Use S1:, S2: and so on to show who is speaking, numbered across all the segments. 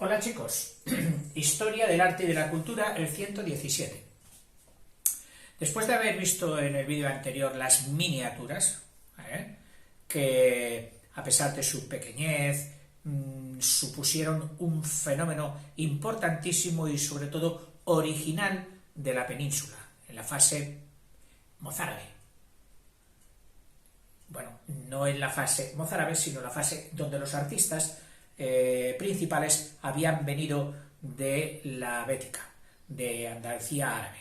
S1: Hola chicos, Historia del Arte y de la Cultura, el 117. Después de haber visto en el vídeo anterior las miniaturas, que a pesar de su pequeñez, supusieron un fenómeno importantísimo y sobre todo original de la península, en la fase mozárabe. Bueno, no en la fase mozárabe, sino en la fase donde los artistas principales habían venido de la Bética, de Andalucía árabe.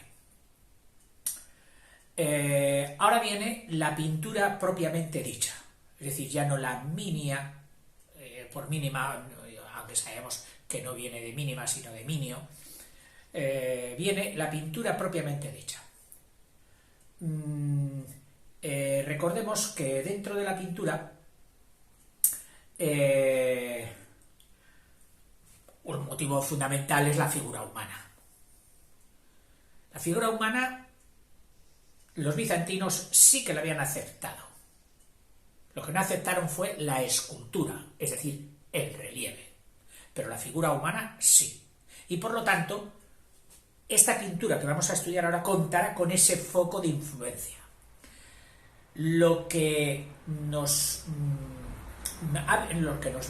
S1: Ahora viene la pintura propiamente dicha, es decir, ya no la minia, por mínima, aunque sabemos que no viene de mínima, sino de minio, viene la pintura propiamente dicha. Recordemos que dentro de la pintura un motivo fundamental es la figura humana. La figura humana, los bizantinos sí que la habían aceptado. Lo que no aceptaron fue la escultura, es decir, el relieve. Pero la figura humana sí. Y por lo tanto, esta pintura que vamos a estudiar ahora contará con ese foco de influencia. Lo que nos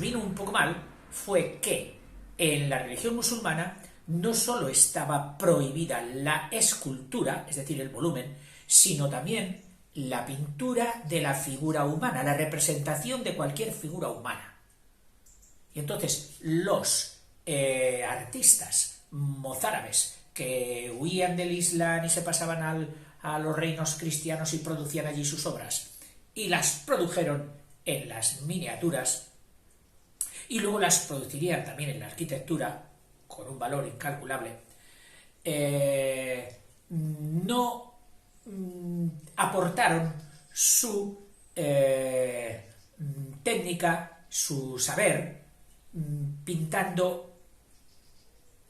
S1: vino un poco mal fue que en la religión musulmana no solo estaba prohibida la escultura, es decir, el volumen, sino también la pintura de la figura humana, la representación de cualquier figura humana. Y entonces los artistas mozárabes que huían del Islam y se pasaban a los reinos cristianos y producían allí sus obras, y las produjeron en las miniaturas, y luego las producirían también en la arquitectura, con un valor incalculable, no aportaron su técnica, su saber, pintando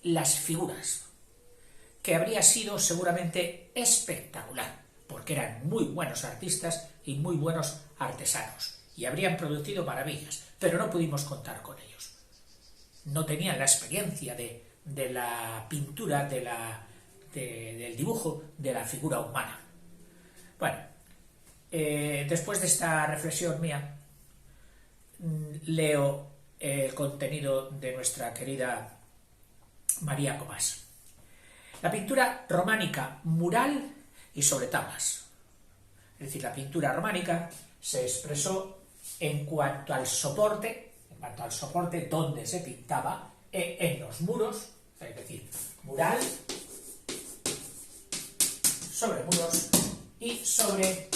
S1: las figuras, que habría sido seguramente espectacular, porque eran muy buenos artistas y muy buenos artesanos, y habrían producido maravillas, pero no pudimos contar con ellos. No tenían la experiencia de la pintura, del dibujo de la figura humana. Bueno, después de esta reflexión mía, leo el contenido de nuestra querida María Comas. La pintura románica mural y sobre tablas. Es decir, la pintura románica se expresó en cuanto al soporte donde se pintaba, en los muros, es decir, mural, sobre muros y sobre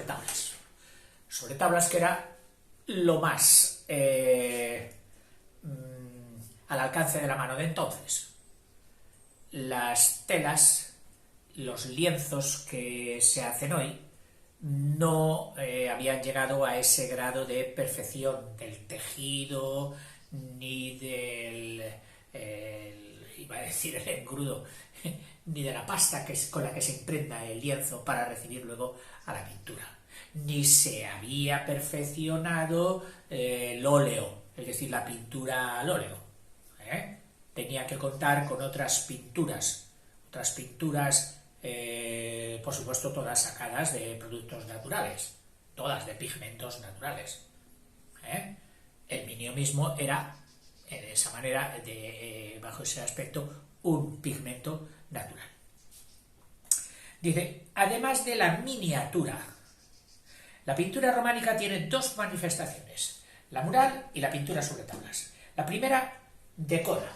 S1: tablas. Sobre tablas, que era lo más al alcance de la mano de entonces. Las telas, los lienzos que se hacen hoy, no habían llegado a ese grado de perfección del tejido, ni del iba a decir el engrudo, ni de la pasta con la que se imprenta el lienzo para recibir luego a la pintura. Ni se había perfeccionado el óleo, es decir, la pintura al óleo. Tenía que contar con otras pinturas, por supuesto todas sacadas de productos naturales, todas de pigmentos naturales. El minio mismo era, de esa manera, bajo ese aspecto, un pigmento natural. Dice, además de la miniatura, la pintura románica tiene dos manifestaciones, la mural y la pintura sobre tablas. La primera decora,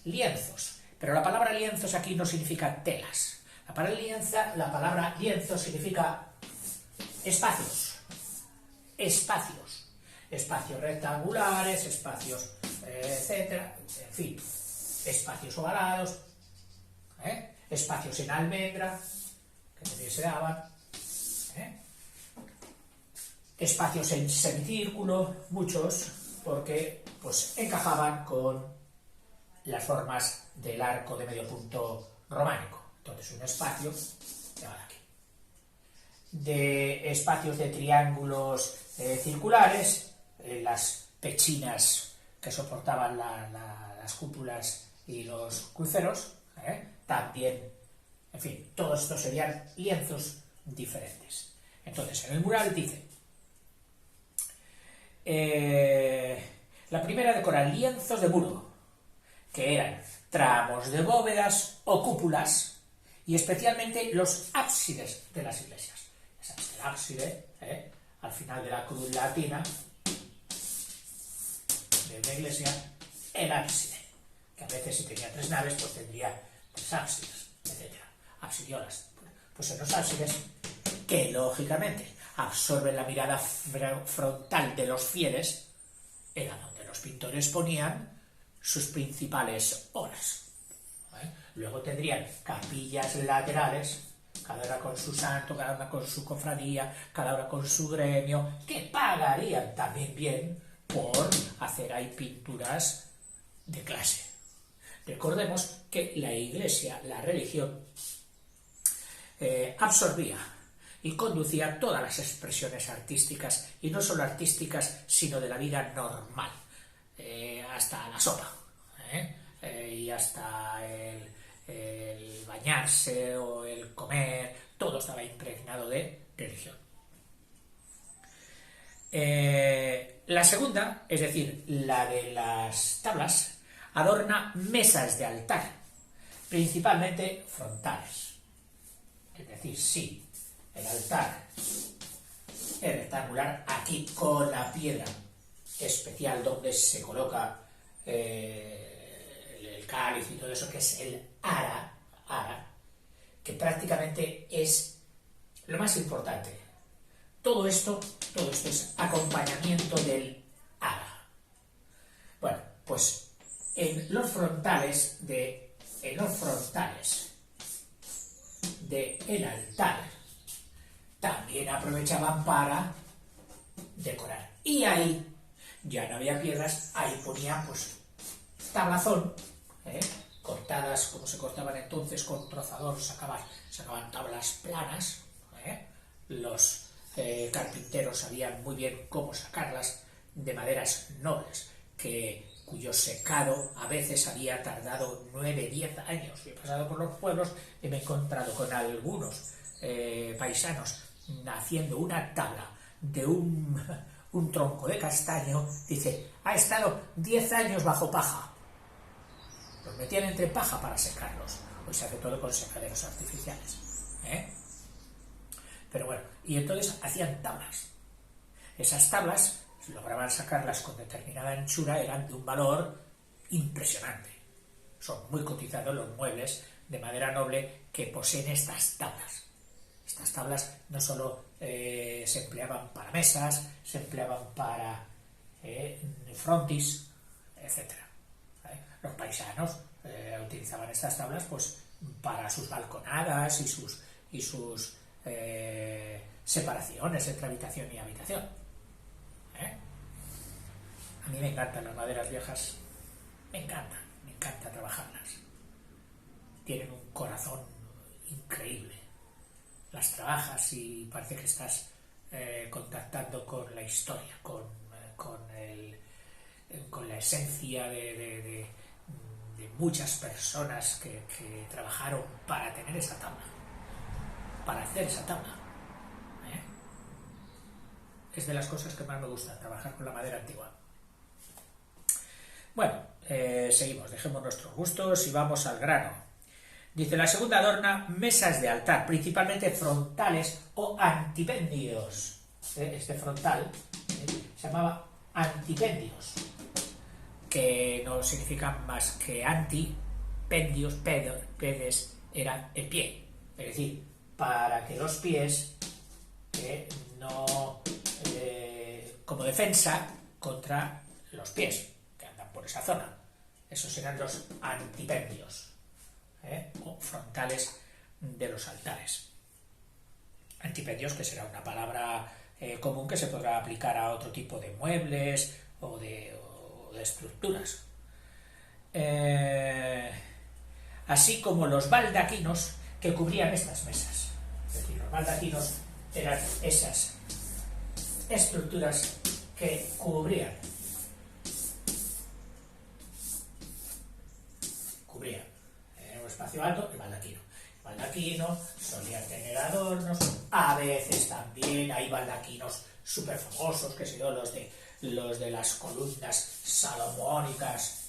S1: lienzos, pero la palabra lienzos aquí no significa telas. La palabra lienzo significa espacios rectangulares, espacios, etcétera, en fin, espacios ovalados, espacios en almendra, que también se daban, espacios en semicírculo, muchos, porque pues encajaban con las formas del arco de medio punto románico. Entonces un espacio, aquí, de espacios de triángulos circulares, las pechinas que soportaban las cúpulas y los cruceros, también, en fin, todos estos serían lienzos diferentes. Entonces, en el mural dice, la primera decora lienzos de muro, que eran tramos de bóvedas o cúpulas, y especialmente los ábsides de las iglesias. El ábside, al final de la cruz latina de una iglesia, el ábside, que a veces si tenía 3 naves, pues tendría 3 ábsides, etc. Absidiolas. Pues en los ábsides, que lógicamente absorben la mirada frontal de los fieles, era donde los pintores ponían sus principales obras. Luego tendrían capillas laterales, cada una con su santo, cada una con su cofradía, cada una con su gremio, que pagarían también bien por hacer ahí pinturas de clase. Recordemos que la iglesia, la religión, absorbía y conducía todas las expresiones artísticas, y no solo artísticas, sino de la vida normal, hasta la sopa, y hasta el bañarse o el comer, todo estaba impregnado de religión. La segunda, es decir, la de las tablas, adorna mesas de altar, principalmente frontales. Es decir, sí, el altar es rectangular, aquí con la piedra especial donde se coloca el cáliz y todo eso, que es el ara, que prácticamente es lo más importante. Todo esto es acompañamiento del ara. Bueno, pues en los frontales del altar también aprovechaban para decorar. Y ahí ya no había piedras, ahí ponían pues tablazón, cortadas como se cortaban entonces con trozador, sacaban tablas planas, los carpinteros sabían muy bien cómo sacarlas de maderas nobles, cuyo secado a veces había tardado 9-10 años. Yo he pasado por los pueblos y me he encontrado con algunos paisanos haciendo una tabla de un tronco de castaño. Dice, ha estado 10 años bajo paja. Los metían entre paja para secarlos. Hoy se hace todo con secaderos artificiales. Pero bueno, y entonces hacían tablas. Esas tablas, si lograban sacarlas con determinada anchura, eran de un valor impresionante. Son muy cotizados los muebles de madera noble que poseen estas tablas. Estas tablas no solo se empleaban para mesas, se empleaban para frontis, etc. Los paisanos utilizaban estas tablas pues para sus balconadas y sus separaciones entre habitación y habitación. A mí me encantan las maderas viejas, me encanta trabajarlas. Tienen un corazón increíble. Las trabajas y parece que estás contactando con la historia, con la esencia de muchas personas que trabajaron para tener esa tabla, para hacer esa tabla. Es de las cosas que más me gusta, trabajar con la madera antigua. Bueno, seguimos, dejemos nuestros gustos y vamos al grano. Dice, la segunda adorna mesas de altar, principalmente frontales o antipendios. Este frontal se llamaba antipendios, que no significan más que antipendios, pedes era el pie. Es decir, para que los pies no... como defensa contra los pies que andan por esa zona. Esos serán los antipendios, o frontales de los altares. Antipendios, que será una palabra común que se podrá aplicar a otro tipo de muebles o de estructuras. Así como los baldaquinos que cubrían estas mesas. Es decir, los baldaquinos eran esas estructuras que cubrían espacio alto, el baldaquino. El baldaquino solía tener adornos, a veces también hay baldaquinos súper famosos, que sé yo, los de las columnas salomónicas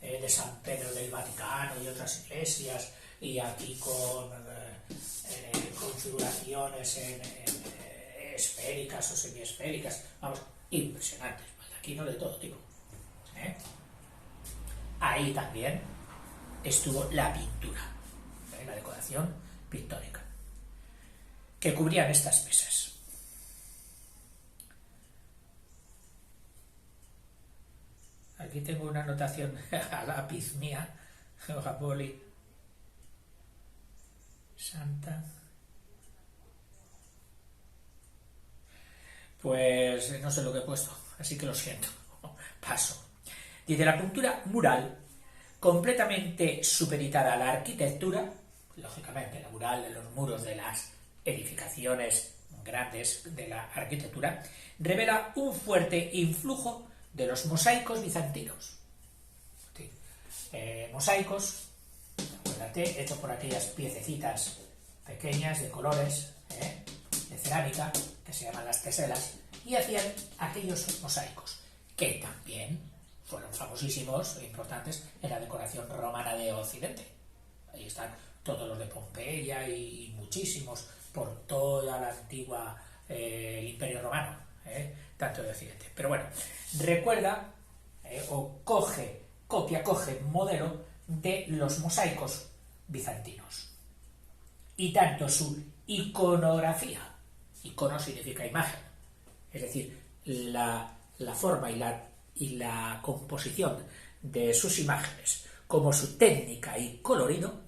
S1: de San Pedro del Vaticano y otras iglesias, y aquí con configuraciones esféricas o semiesféricas, vamos, impresionantes, baldaquinos de todo tipo. Ahí también estuvo la pintura, la decoración pictórica, que cubrían estas mesas. Aquí tengo una anotación a lápiz mía, hoja poli, Santa. Pues no sé lo que he puesto, así que lo siento, paso. Dice, la pintura mural, completamente supeditada a la arquitectura, lógicamente la mural de los muros de las edificaciones grandes de la arquitectura, revela un fuerte influjo de los mosaicos bizantinos. Sí. Mosaicos, acuérdate, hechos por aquellas piececitas pequeñas de colores, de cerámica, que se llaman las teselas, y hacían aquellos mosaicos, que también fueron famosísimos e importantes en la decoración romana de Occidente. Ahí están todos los de Pompeya y muchísimos por toda la antigua el Imperio Romano, tanto de Occidente. Pero bueno, recuerda o coge modelo de los mosaicos bizantinos. Y tanto su iconografía, icono significa imagen, es decir, la forma y la composición de sus imágenes, como su técnica y colorido,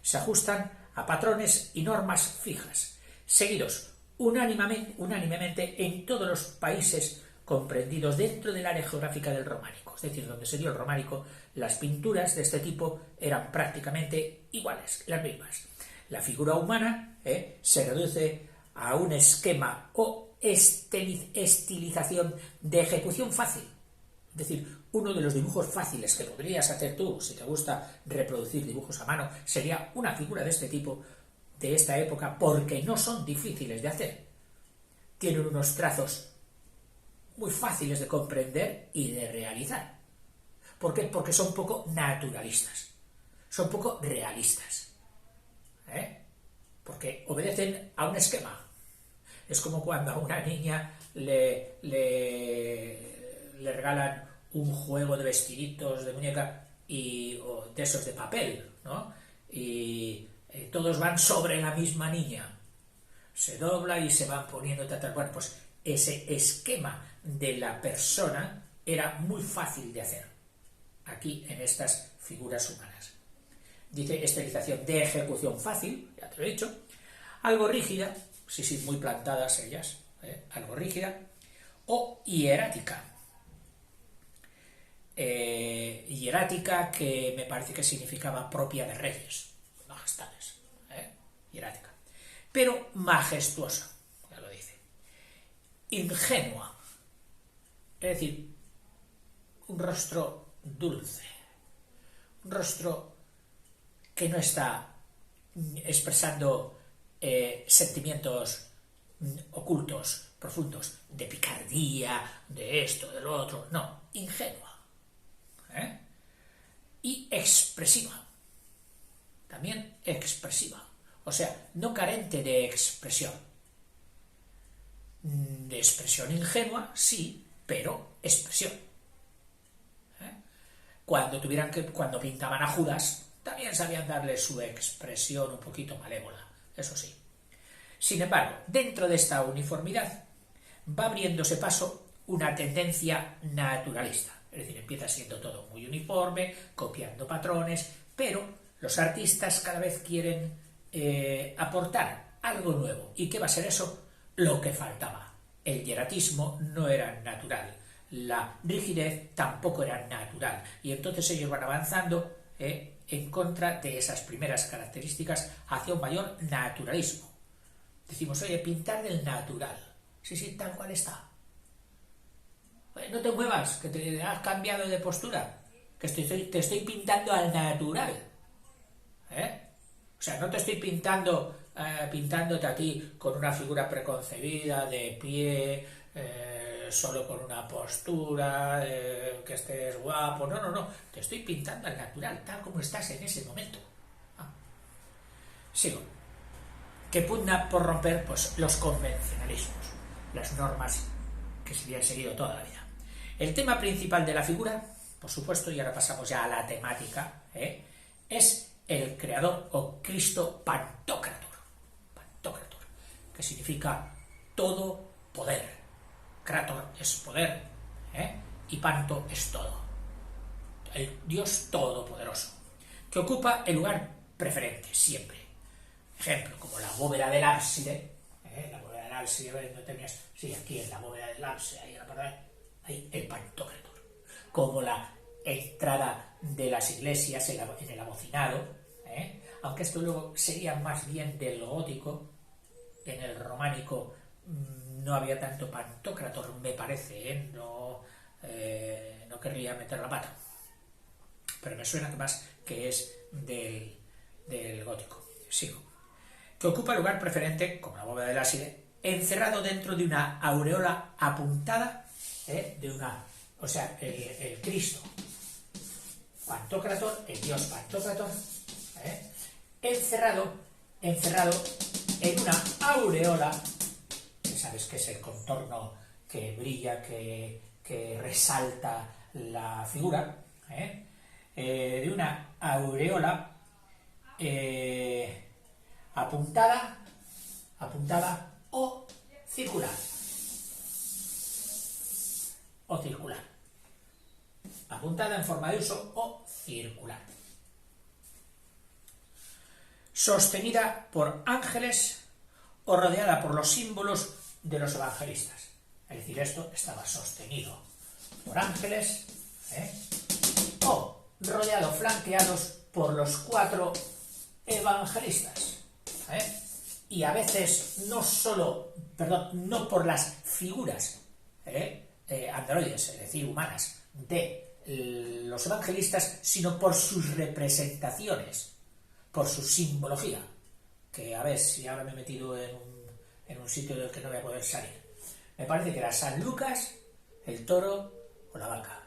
S1: se ajustan a patrones y normas fijas, seguidos unánimemente en todos los países comprendidos dentro del área geográfica del románico. Es decir, donde se dio el románico, las pinturas de este tipo eran prácticamente iguales, las mismas. La figura humana se reduce a un esquema o estilización de ejecución fácil. Es decir, uno de los dibujos fáciles que podrías hacer tú, si te gusta reproducir dibujos a mano, sería una figura de este tipo, de esta época, porque no son difíciles de hacer. Tienen unos trazos muy fáciles de comprender y de realizar. ¿Por qué? Porque son poco naturalistas, son poco realistas. Porque obedecen a un esquema. Es como cuando a una niña le regalan un juego de vestiditos de muñeca o de esos de papel, ¿no? Y todos van sobre la misma niña. Se dobla y se van poniendo tal. Bueno, pues ese esquema de la persona era muy fácil de hacer aquí en estas figuras humanas. Dice estilización de ejecución fácil, ya te lo he dicho, algo rígida, sí, muy plantadas ellas, algo rígida, o hierática. Hierática, que me parece que significaba propia de reyes, majestades, hierática, pero majestuosa, ya lo dice. Ingenua, es decir, un rostro dulce, un rostro que no está expresando sentimientos ocultos, profundos, de picardía, de esto, de lo otro, no, ingenua. Y expresiva, también expresiva, o sea, no carente de expresión ingenua, sí, pero expresión. Cuando pintaban a Judas, también sabían darle su expresión un poquito malévola, eso sí. Sin embargo, dentro de esta uniformidad va abriéndose paso una tendencia naturalista. Es decir, empieza siendo todo muy uniforme, copiando patrones, pero los artistas cada vez quieren aportar algo nuevo. ¿Y qué va a ser eso? Lo que faltaba. El hieratismo no era natural, la rigidez tampoco era natural, y entonces ellos van avanzando en contra de esas primeras características hacia un mayor naturalismo. Decimos, oye, pintar del natural. Sí, tal cual está. No te muevas, que te has cambiado de postura, que te estoy pintando al natural. sea, no te estoy pintándote a ti con una figura preconcebida, de pie, solo con una postura, que estés guapo. No, no, no. Te estoy pintando al natural, tal como estás en ese momento. Sigo. Que pugna por romper pues, los convencionalismos, las normas que se habían seguido toda la vida. El tema principal de la figura, por supuesto, y ahora pasamos ya a la temática, es el creador o Cristo Pantocrator. Pantocrator, que significa todo poder. Krator es poder, y Panto es todo. El Dios todopoderoso, que ocupa el lugar preferente, siempre. Ejemplo, como la bóveda del ábside, la bóveda del ábside, no tenías, sí, aquí en la bóveda del ábside, ahí el Pantocrator. Como la entrada de las iglesias en el abocinado, aunque esto luego sería más bien del gótico, en el románico no había tanto Pantocrator, me parece, no querría meter la pata, pero me suena más que es del gótico. Sigo. Que ocupa lugar preferente, como la bóveda del ábside, encerrado dentro de una aureola apuntada, o sea, el Cristo Pantocrator, el Dios Pantocrator, encerrado en una aureola, que sabes que es el contorno que brilla, que resalta la figura, de una aureola apuntada o circular. Apuntada en forma de uso o circular. Sostenida por ángeles o rodeada por los símbolos de los evangelistas. Es decir, esto estaba sostenido por ángeles, o rodeado, flanqueados por los 4 evangelistas. Y a veces no por las figuras androides, es decir, humanas, de los evangelistas, sino por sus representaciones, por su simbología, que a ver si ahora me he metido en un sitio del que no voy a poder salir. Me parece que era San Lucas, el toro o la vaca;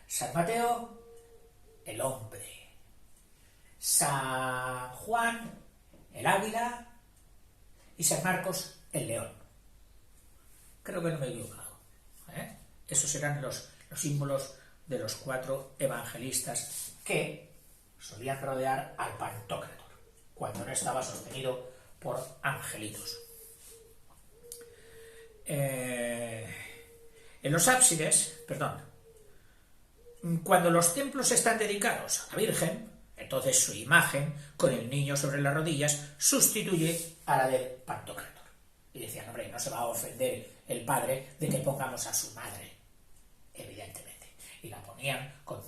S1: San Mateo, el hombre; San Juan, el águila; y San Marcos, el león. Creo que no me he equivocado. Esos eran los símbolos de los 4 evangelistas que solían rodear al Pantocrator, cuando no estaba sostenido por angelitos. En los ábsides, cuando los templos están dedicados a la Virgen, entonces su imagen, con el niño sobre las rodillas, sustituye a la del Pantocrator. Y decían, hombre, no se va a ofender el padre de que pongamos a su madre, evidentemente. Y la ponían con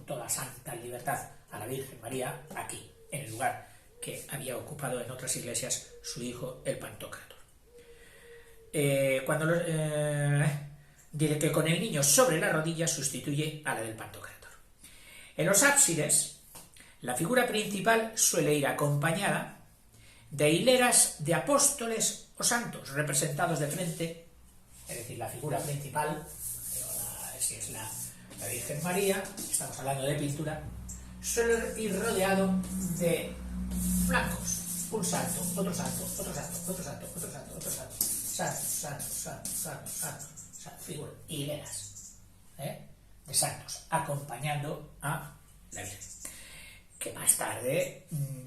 S1: toda santa libertad a la Virgen María aquí, en el lugar que había ocupado en otras iglesias su hijo, el Pantocrator. Dice que con el niño sobre las rodillas sustituye a la del Pantocrator. En los ábsides, la figura principal suele ir acompañada de hileras de apóstoles o santos representados de frente, es decir, la figura principal, si es la Virgen María, estamos hablando de pintura, suele ir rodeado de flancos, un santo, otro santo, otro santo, otro santo, otro santo, otro santo, santo, figura, hileras de santos acompañando a la Virgen, que más tarde,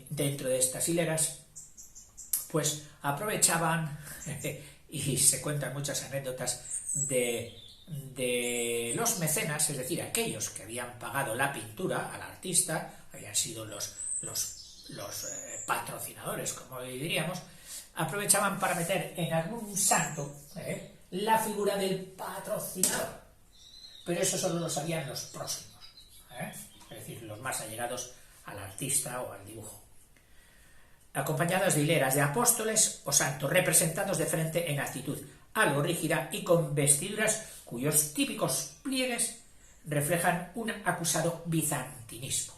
S1: dentro de estas hileras, pues aprovechaban, y se cuentan muchas anécdotas de los mecenas, es decir, aquellos que habían pagado la pintura al artista, habían sido los patrocinadores, como diríamos, aprovechaban para meter en algún santo la figura del patrocinador, pero eso solo lo sabían los próximos, es decir, los más allegados al artista o al dibujo, acompañadas de hileras de apóstoles o santos representados de frente en actitud algo rígida y con vestiduras cuyos típicos pliegues reflejan un acusado bizantinismo.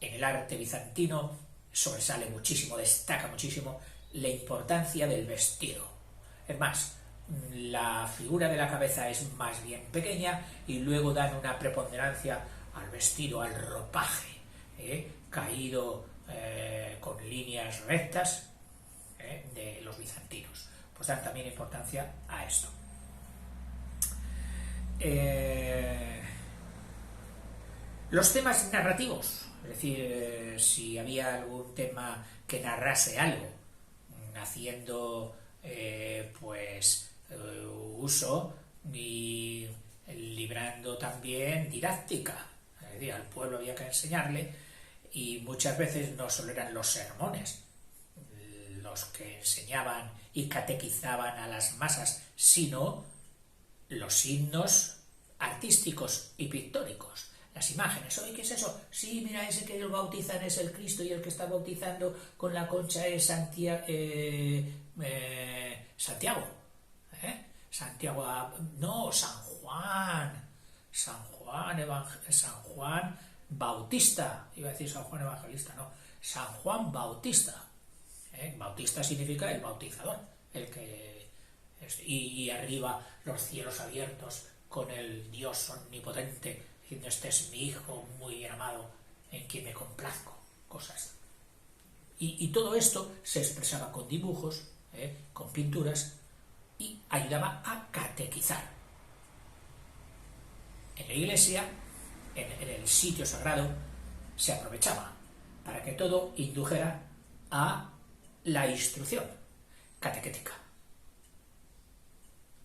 S1: En el arte bizantino sobresale muchísimo, destaca muchísimo la importancia del vestido. Es más, la figura de la cabeza es más bien pequeña y luego dan una preponderancia al vestido, al ropaje, caído con líneas rectas de los bizantinos. Pues dan también importancia a esto. Los temas narrativos, es decir, si había algún tema que narrase algo, haciendo uso y librando también didáctica, es decir, al pueblo había que enseñarle, y muchas veces no solo eran los sermones los que enseñaban y catequizaban a las masas, sino los himnos artísticos y pictóricos, las imágenes. Oye, ¿qué es eso? Sí, mira, ese que lo bautizan es el Cristo y el que está bautizando con la concha es Santiago. Santiago, no, San Juan. San Juan Bautista. Iba a decir San Juan Evangelista, no. San Juan Bautista. Bautista significa el bautizador, el que y arriba los cielos abiertos con el Dios omnipotente diciendo: este es mi hijo muy bien amado en quien me complazco, cosas. Y todo esto se expresaba con dibujos, con pinturas, y ayudaba a catequizar. En la iglesia, en el sitio sagrado, se aprovechaba para que todo indujera a la instrucción catequética.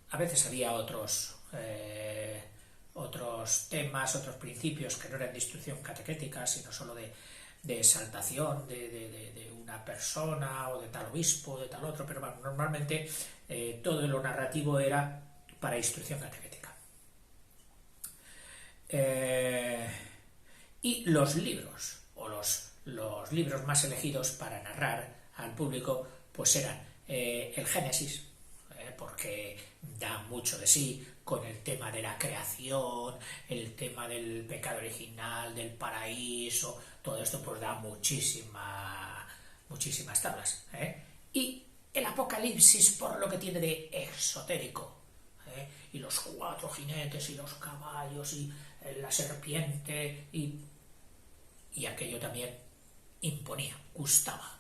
S1: A veces había otros temas, otros principios que no eran de instrucción catequética, sino solo de exaltación de una persona o de tal obispo o de tal otro, pero bueno, normalmente todo lo narrativo era para instrucción catequética. Y los libros, o los libros más elegidos para narrar al público, pues eran el Génesis, porque da mucho de sí con el tema de la creación, el tema del pecado original, del paraíso, todo esto pues da muchísimas tablas. Y el Apocalipsis, por lo que tiene de esotérico, y los 4 jinetes y los caballos y la serpiente y aquello también imponía, gustaba.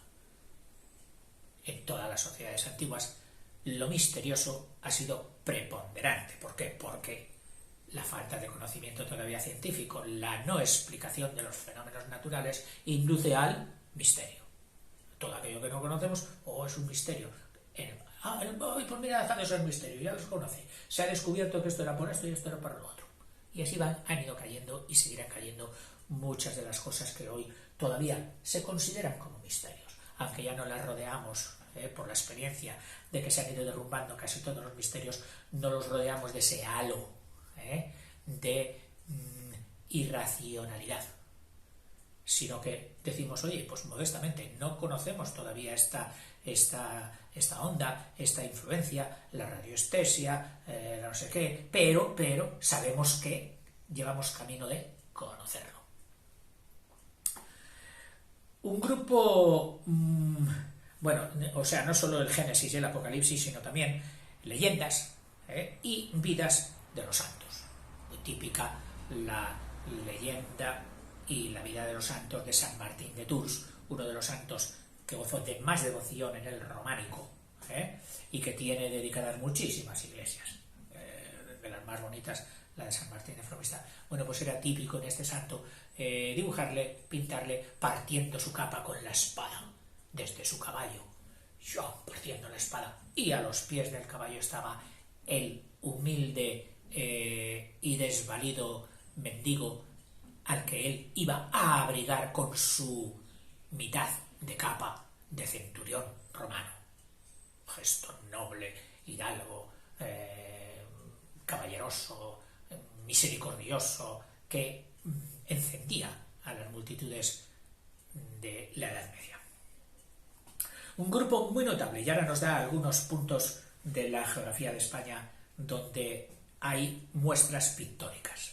S1: En todas las sociedades antiguas lo misterioso ha sido preponderante. ¿Por qué? Porque la falta de conocimiento todavía científico, la no explicación de los fenómenos naturales induce al misterio. Todo aquello que no conocemos es un misterio. Pues mira, eso es misterio, ya lo conoce. Se ha descubierto que esto era por esto y esto era por lo otro. Y así han ido cayendo y seguirán cayendo muchas de las cosas que hoy todavía se consideran como misterios, aunque ya no las rodeamos por la experiencia de que se han ido derrumbando casi todos los misterios, no los rodeamos de ese halo de irracionalidad, sino que decimos: oye, pues modestamente no conocemos todavía esta onda, esta influencia, la radioestesia, no sé qué, pero sabemos que llevamos camino de conocerlo. Un grupo, no solo el Génesis y el Apocalipsis, sino también leyendas y vidas de los santos. Muy típica la leyenda y la vida de los santos de San Martín de Tours, uno de los santos que gozó de más devoción en el románico, y que tiene dedicadas muchísimas iglesias, de las más bonitas la de San Martín de Fromista. Bueno, pues era típico en este santo dibujarle, pintarle partiendo su capa con la espada desde su caballo, partiendo la espada, y a los pies del caballo estaba el humilde y desvalido mendigo al que él iba a abrigar con su mitad de capa de centurión romano. Gesto noble, hidalgo, caballeroso, misericordioso, que encendía a las multitudes de la Edad Media. Un grupo muy notable, y ahora nos da algunos puntos de la geografía de España donde hay muestras pictóricas.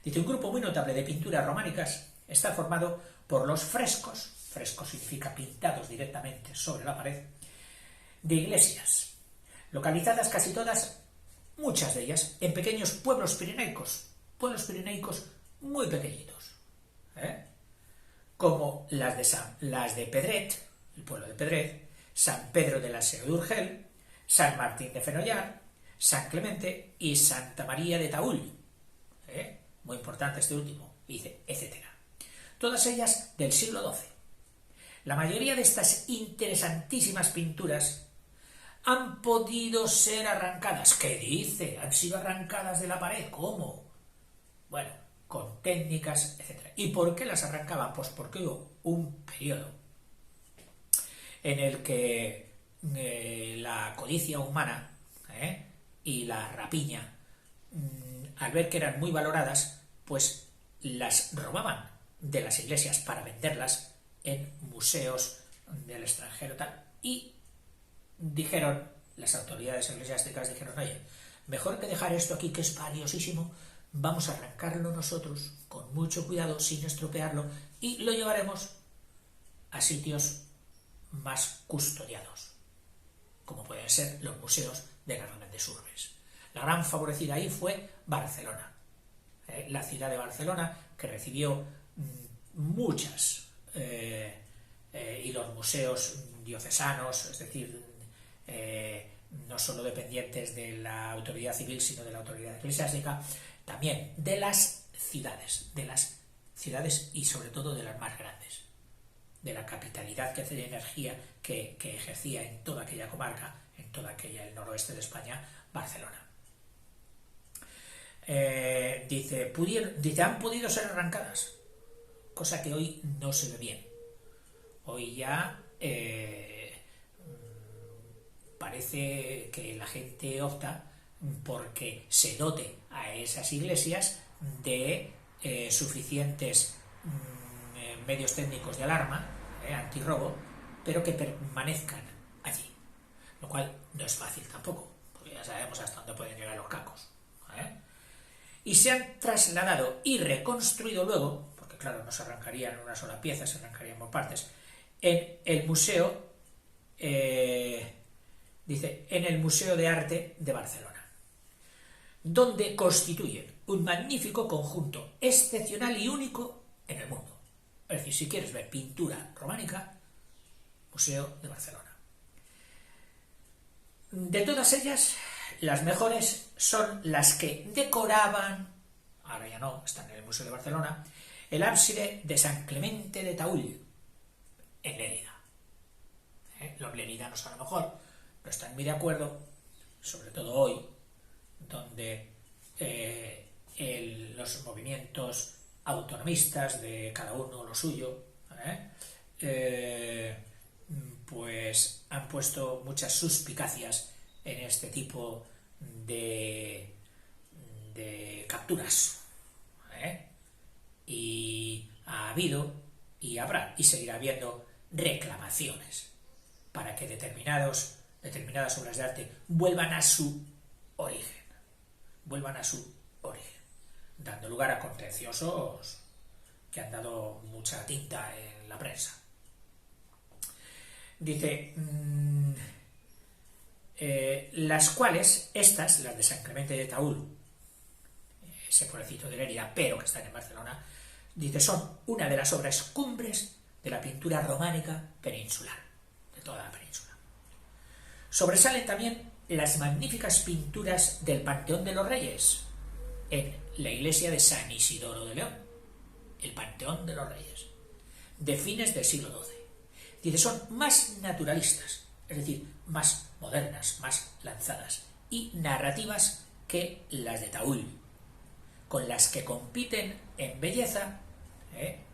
S1: Dice: un grupo muy notable de pinturas románicas está formado por los frescos frescos significa pintados directamente sobre la pared, de iglesias, localizadas casi todas, muchas de ellas, en pequeños pueblos pirenaicos muy pequeñitos, como las de Pedret, el pueblo de Pedret, San Pedro de la Seu d'Urgell, San Martín de Fenollar, San Clemente y Santa María de Taúl, muy importante este último, etc. Todas ellas del siglo XII. La mayoría de estas interesantísimas pinturas han podido ser arrancadas. ¿Qué dice? ¿Han sido arrancadas de la pared? ¿Cómo? Bueno, con técnicas, etc. ¿Y por qué las arrancaban? Pues porque hubo un periodo en el que la codicia humana y la rapiña, al ver que eran muy valoradas, pues las robaban de las iglesias para venderlas en museos del extranjero tal. Y dijeron, las autoridades eclesiásticas dijeron, oye, mejor que dejar esto aquí que es valiosísimo, vamos a arrancarlo nosotros con mucho cuidado, sin estropearlo, y lo llevaremos a sitios más custodiados, como pueden ser los museos de las grandes urbes. La gran favorecida ahí fue Barcelona, la ciudad de Barcelona, que recibió muchas, y los museos diocesanos, es decir, no solo dependientes de la autoridad civil, sino de la autoridad eclesiástica, también de las ciudades y sobre todo de las más grandes, de la capitalidad de energía que ejercía en toda aquella comarca, en toda aquella el noroeste de España, Barcelona. Dice, han podido ser arrancadas, cosa que hoy no se ve bien. Hoy ya parece que la gente opta porque se dote a esas iglesias de suficientes medios técnicos de alarma, antirrobo, pero que permanezcan allí, lo cual no es fácil tampoco, porque ya sabemos hasta dónde pueden llegar los cacos, y se han trasladado y reconstruido luego, porque claro, no se arrancarían en una sola pieza, se arrancarían por partes, en el museo, dice, en el Museo de Arte de Barcelona, donde constituyen un magnífico conjunto excepcional y único en el mundo. Es decir, si quieres ver pintura románica, Museo de Barcelona. De todas ellas, las mejores son las que decoraban, ahora ya no, están en el Museo de Barcelona, el ábside de San Clemente de Taúl, en Lérida. Los leridanos a lo mejor no están muy de acuerdo, sobre todo hoy, donde los movimientos autonomistas de cada uno lo suyo, pues han puesto muchas suspicacias en este tipo de capturas, y ha habido y habrá y seguirá habiendo reclamaciones para que determinadas obras de arte vuelvan a su origen, dando lugar a contenciosos que han dado mucha tinta en la prensa. Dice, las cuales, las de San Clemente de Taúl, ese pueblecito de Lérida, pero que están en Barcelona, dice, son una de las obras cumbres de la pintura románica peninsular, de toda la península. Sobresalen también las magníficas pinturas del Panteón de los Reyes, en la iglesia de San Isidoro de León, el Panteón de los Reyes, de fines del siglo XII. Dice, son más naturalistas, es decir, más modernas, más lanzadas y narrativas que las de Taúl, con las que compiten en belleza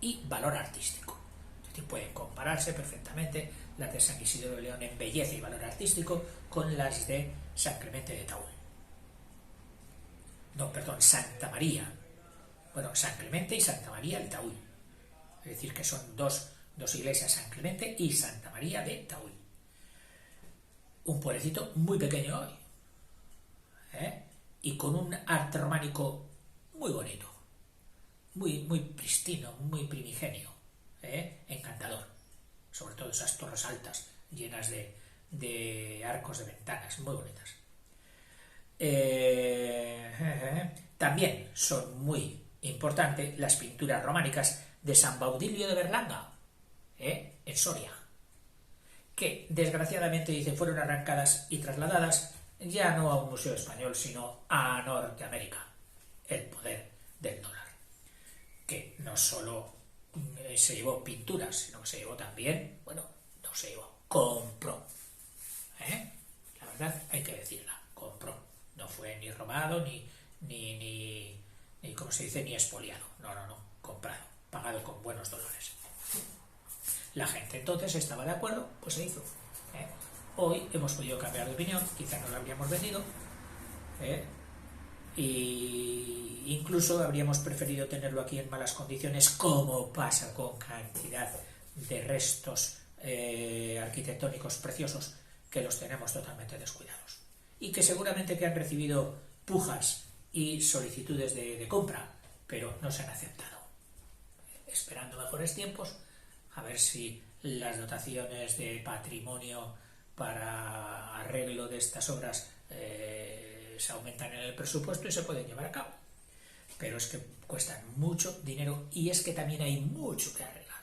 S1: y valor artístico. Es decir, pueden compararse perfectamente las de San Isidoro de León en belleza y valor artístico con las de San Clemente de Taúl. No, perdón, Santa María. Bueno, San Clemente y Santa María de Taúl. Es decir, que son dos iglesias, San Clemente y Santa María de Taúl. Un pueblecito muy pequeño hoy, y con un arte románico muy bonito, muy pristino, muy primigenio, encantador. sobre todo esas torres altas llenas de arcos de ventanas, muy bonitas. También son muy importantes las pinturas románicas de San Baudilio de Berlanga, en Soria, que desgraciadamente, dice, fueron arrancadas y trasladadas ya no a un museo español, sino a Norteamérica. El poder del dólar, que no solo se llevó pinturas, sino que se llevó también, bueno, no se llevó, compró. La verdad hay que decirla, compró. No fue ni robado, ni ¿cómo se dice? Ni expoliado. No, comprado, pagado con buenos dólares. La gente entonces estaba de acuerdo, pues se hizo. Hoy hemos podido cambiar de opinión, quizás no lo habríamos vendido, y incluso habríamos preferido tenerlo aquí en malas condiciones, como pasa con cantidad de restos arquitectónicos preciosos que los tenemos totalmente descuidados y que seguramente que han recibido pujas y solicitudes de compra, pero no se han aceptado. Esperando mejores tiempos, a ver si las dotaciones de patrimonio para arreglo de estas obras se aumentan en el presupuesto y se pueden llevar a cabo. Pero es que cuestan mucho dinero y es que también hay mucho que arreglar.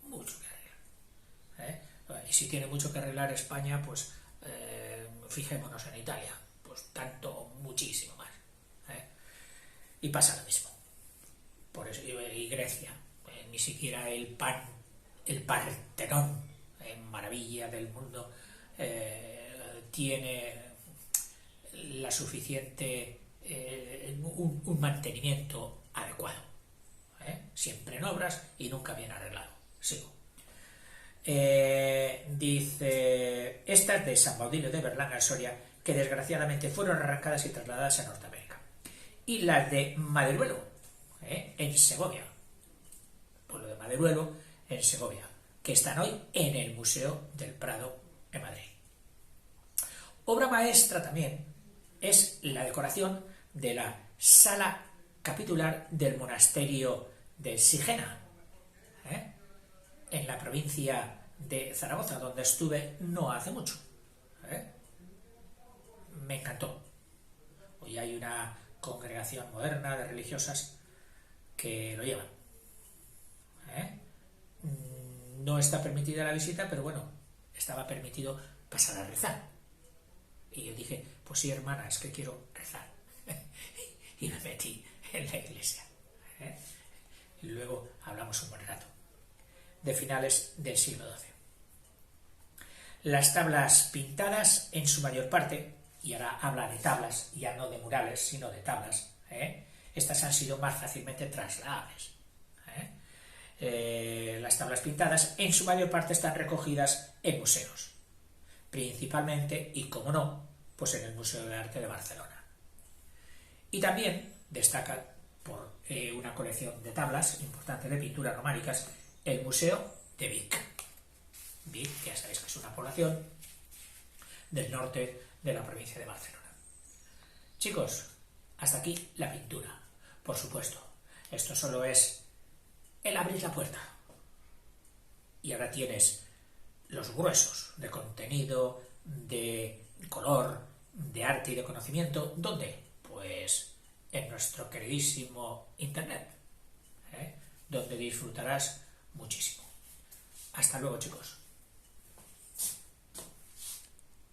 S1: Mucho que arreglar. Y si tiene mucho que arreglar España, pues fijémonos en Italia. Pues tanto, muchísimo más. Y pasa lo mismo. Por eso, y Grecia. Ni siquiera el Partenón, maravilla del mundo, tiene la suficiente un mantenimiento adecuado, siempre en obras y nunca bien arreglado. Sigo. Dice, estas de San Baudilio de Berlanga, Soria, que desgraciadamente fueron arrancadas y trasladadas a Norteamérica, y las de Maderuelo, en Segovia, pueblo de Maderuelo, en Segovia, que están hoy en el Museo del Prado en Madrid. Obra maestra también es la decoración de la sala capitular del monasterio de Sigena, en la provincia de Zaragoza, donde estuve no hace mucho. Me encantó. Hoy hay una congregación moderna de religiosas que lo llevan. No está permitida la visita, pero bueno, estaba permitido pasar a rezar. Y yo dije, pues sí, hermana, es que quiero rezar. Y me metí en la iglesia. Y luego hablamos un buen rato. De finales del siglo XII. Las tablas pintadas, en su mayor parte, y ahora habla de tablas, ya no de murales, sino de tablas, estas han sido más fácilmente trasladables. Las tablas pintadas, en su mayor parte, están recogidas en museos. Principalmente, y como no, pues en el Museo de Arte de Barcelona. Y también destaca por una colección de tablas importante de pinturas románicas el Museo de Vic. Vic, ya sabéis que es una población del norte de la provincia de Barcelona. Chicos, hasta aquí la pintura. Por supuesto, esto solo es el abrir la puerta. Y ahora tienes los gruesos de contenido, de color, de arte y de conocimiento. ¿Dónde? Pues en nuestro queridísimo Internet, donde disfrutarás muchísimo. Hasta luego, chicos.